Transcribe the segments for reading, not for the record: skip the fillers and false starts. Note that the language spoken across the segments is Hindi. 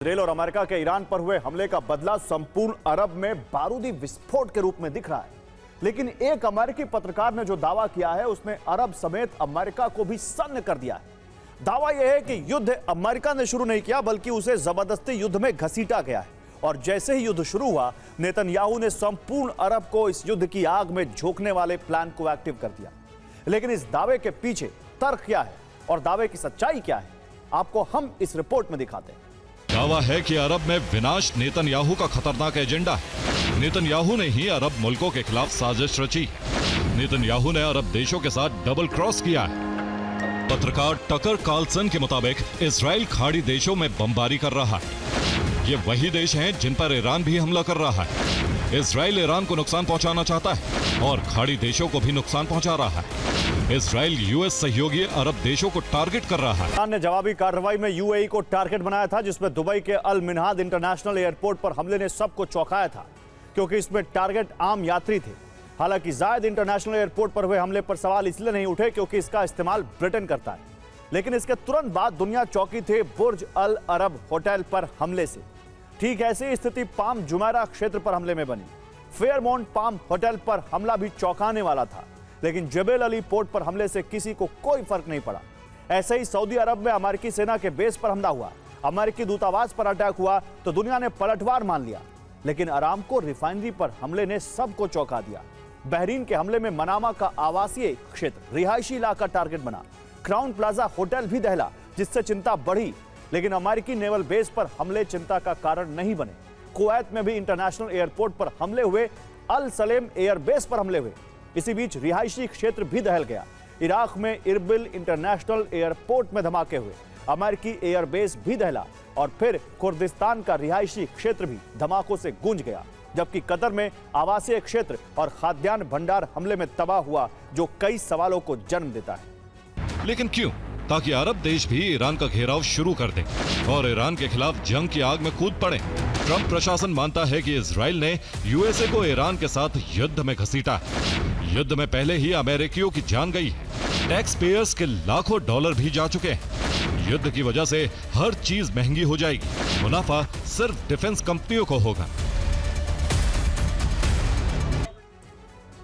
इसराइल और अमेरिका के ईरान पर हुए हमले का बदला संपूर्ण अरब में बारूदी विस्फोट के रूप में दिख रहा है। लेकिन एक अमेरिकी पत्रकार ने जो दावा किया है उसने अरब समेत अमेरिका को भी सन्न कर दिया है। दावा यह है कि युद्ध अमेरिका ने शुरू नहीं किया बल्कि उसे जबरदस्ती युद्ध में घसीटा गया है और जैसे ही युद्ध शुरू हुआ नेतन्याहू ने संपूर्ण अरब को इस युद्ध की आग में झोंकने वाले प्लान को एक्टिव कर दिया। लेकिन इस दावे के पीछे तर्क क्या है और दावे की सच्चाई क्या है, आपको हम इस रिपोर्ट में दिखाते हैं। दावा है कि अरब में विनाश नेतन्याहू का खतरनाक एजेंडा है। नेतन्याहू ने ही अरब मुल्कों के खिलाफ साजिश रची। नेतन्याहू ने अरब देशों के साथ डबल क्रॉस किया है। पत्रकार टकर कार्लसन के मुताबिक इजराइल खाड़ी देशों में बमबारी कर रहा है। ये वही देश हैं जिन पर ईरान भी हमला कर रहा है। इजराइल ईरान को नुकसान पहुंचाना चाहता है और खाड़ी देशों को भी नुकसान पहुंचा रहा है। इजराइल यूएस सहयोगी अरब देशों को टारगेट कर रहा है। ईरान ने जवाबी कार्रवाई में यूएई को टारगेट बनाया था, जिसमें दुबई के अल मिन्हाद इंटरनेशनल एयरपोर्ट पर हमले ने सबको चौंकाया था क्योंकि इसमें टारगेट आम यात्री थे। हालांकि जायद इंटरनेशनल एयरपोर्ट पर हुए हमले पर सवाल इसलिए नहीं उठे क्योंकि इसका इस्तेमाल ब्रिटेन करता है, लेकिन इसके तुरंत बाद दुनिया चौंकी थी बुर्ज अल अरब होटल पर हमले से। ठीक ऐसी स्थिति पाम जुमैरा क्षेत्र पर हमले में बनी। फेयरमाउंट पाम होटल पर हमला भी चौंकाने वाला था, लेकिन जबेल अली पोर्ट पर हमले से किसी को कोई फर्क नहीं पड़ा। ऐसे ही सऊदी अरब में अमेरिकी सेना के बेस पर हमला हुआ, अमेरिकी दूतावास पर अटैक हुआ तो दुनिया ने पलटवार मान लिया। लेकिन अरामको रिफाइनरी पर हमले ने सबको चौंका दिया। बहरीन के हमले में मनामा का आवासीय क्षेत्र रिहायशी इलाका टारगेट बना। क्राउन प्लाजा होटल भी दहला, जिससे चिंता बढ़ी। लेकिन अमेरिकी नेवल बेस पर हमले चिंता का कारण नहीं बने। कुवैत में भी इंटरनेशनल एयरपोर्ट पर हमले हुए, अल सलेम एयरबेस पर हमले हुए। इसी बीच रिहायशी क्षेत्र भी दहल गया। इराक में इरबिल इंटरनेशनल एयरपोर्ट में धमाके हुए, अमेरिकी एयरबेस भी दहला और फिर कुर्दिस्तान का रिहायशी क्षेत्र भी धमाकों से गूंज गया। जबकि कतर में आवासीय क्षेत्र और खाद्यान्न भंडार हमले में तबाह हुआ, जो कई सवालों को जन्म देता है। लेकिन क्यों? ताकि अरब देश भी ईरान का घेराव शुरू कर दें और ईरान के खिलाफ जंग की आग में कूद पड़े। ट्रंप प्रशासन मानता है कि इजराइल ने यूएसए को ईरान के साथ युद्ध में घसीटा है। युद्ध में पहले ही अमेरिकियों की जान गई है। टैक्स पेयर्स के लाखों डॉलर भी जा चुके हैं। युद्ध की वजह से हर चीज महंगी हो जाएगी। मुनाफा सिर्फ डिफेंस कंपनियों को होगा।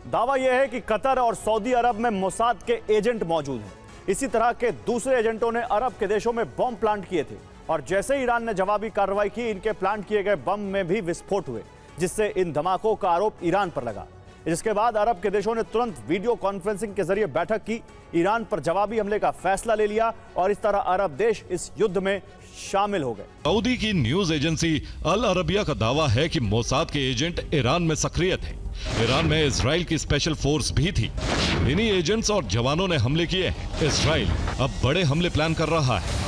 दावा यह है कि कतर और सऊदी अरब में मोसाद के एजेंट मौजूद हैं। इसी तरह के दूसरे एजेंटों ने अरब के देशों में बम प्लांट किए थे और जैसे ईरान ने जवाबी कार्रवाई की, इनके प्लांट किए गए बम में भी विस्फोट हुए, जिससे इन धमाकों का आरोप ईरान पर लगा। इसके बाद अरब के देशों ने तुरंत वीडियो कॉन्फ्रेंसिंग के जरिए बैठक की, ईरान पर जवाबी हमले का फैसला ले लिया और इस तरह अरब देश इस युद्ध में शामिल हो गए। सऊदी की न्यूज एजेंसी अल अरबिया का दावा है कि मोसाद के एजेंट ईरान में सक्रिय थे। ईरान में इजराइल की स्पेशल फोर्स भी थी। इन्हीं एजेंट्स और जवानों ने हमले किए। इजराइल अब बड़े हमले प्लान कर रहा है।